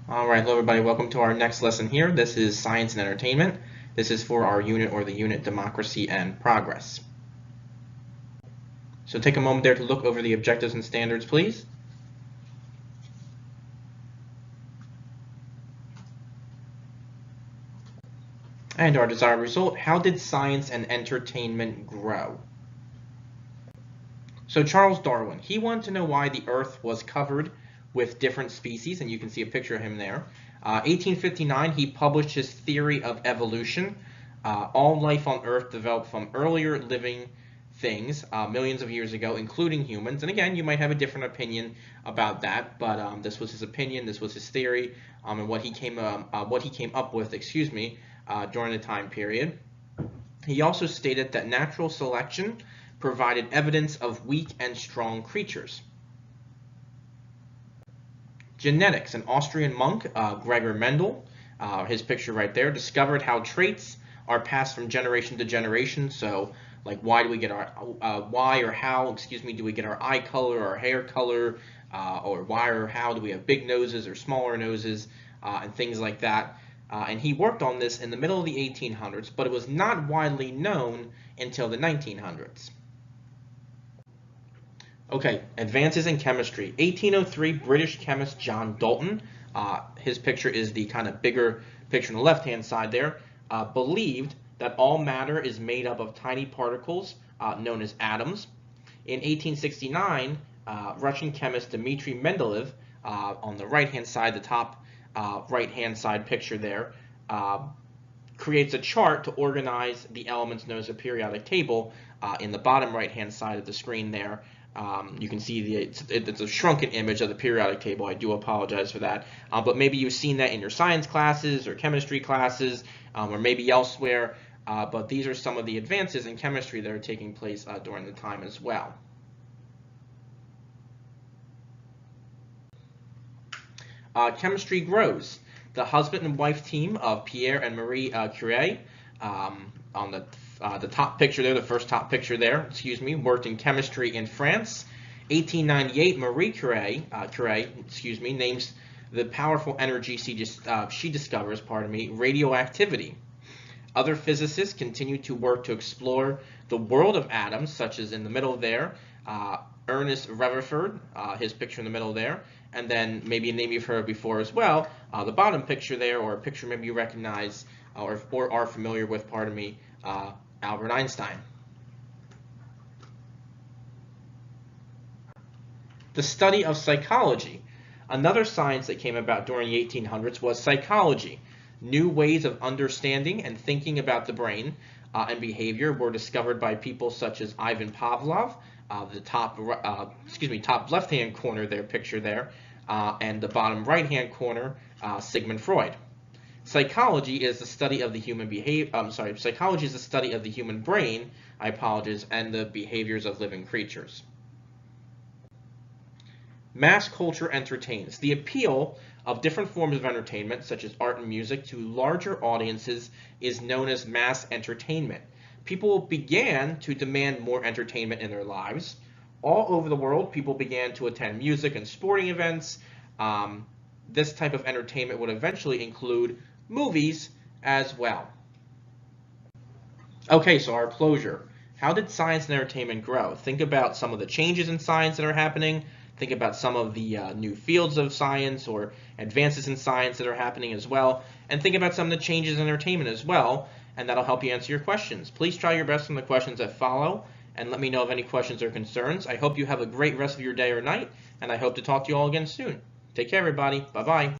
All right, hello everybody. Welcome to our next lesson here. This is Science and Entertainment. This is for our unit or the unit Democracy and Progress. So take a moment there to look over the objectives and standards, please. And our desired result, how did science and entertainment grow? So Charles Darwin, he wanted to know why the Earth was covered with different species, and you can see a picture of him there. 1859, he published his theory of evolution. All life on Earth developed from earlier living things millions of years ago, including humans. And again, you might have a different opinion about that, but this was his opinion, this was his theory, and what he came up with, during the time period. He also stated that natural selection provided evidence of weak and strong creatures. Genetics, an Austrian monk, Gregor Mendel, his picture right there, discovered how traits are passed from generation to generation. So, like, why do we get our do we get our eye color, our hair color, or why or how do we have big noses or smaller noses, and things like that. And he worked on this in the middle of the 1800s, but it was not widely known until the 1900s. Okay, advances in chemistry. 1803, British chemist John Dalton, his picture is the kind of bigger picture on the left-hand side there, believed that all matter is made up of tiny particles known as atoms. In 1869, Russian chemist Dmitry Mendeleev, on the right-hand side, the top right-hand side picture there, creates a chart to organize the elements known as a periodic table. In the bottom right-hand side of the screen there, you can see it's a shrunken image of the periodic table. I do apologize for that. But maybe you've seen that in your science classes or chemistry classes, or maybe elsewhere. But these are some of the advances in chemistry that are taking place during the time as well. Chemistry grows. The husband and wife team of Pierre and Marie Curie, on the top picture there, the first top picture there, worked in chemistry in France. 1898, Marie Curie, names the powerful energy she discovers, radioactivity. Other physicists continue to work to explore the world of atoms, such as in the middle there, Ernest Rutherford, his picture in the middle there, and then maybe a name you've heard before as well, the bottom picture there, or a picture maybe you recognize or are familiar with, Albert Einstein. The study of psychology. Another science that came about during the 1800s was psychology. New ways of understanding and thinking about the brain and behavior were discovered by people such as Ivan Pavlov, the top left-hand corner there, picture there, and the bottom right-hand corner, Sigmund Freud. Psychology is the study of the human Psychology is the study of the human brain, and the behaviors of living creatures. Mass culture entertains. The appeal of different forms of entertainment, such as art and music, to larger audiences is known as mass entertainment. People began to demand more entertainment in their lives. All over the world, people began to attend music and sporting events. This type of entertainment would eventually include movies as well. Okay, so our closure. How did science and entertainment grow? Think about some of the changes in science that are happening. Think about some of the new fields of science or advances in science that are happening as well. And think about some of the changes in entertainment as well, and that'll help you answer your questions. Please try your best on the questions that follow, and let me know of any questions or concerns. I hope you have a great rest of your day or night, and I hope to talk to you all again soon. Take care, everybody. Bye-bye.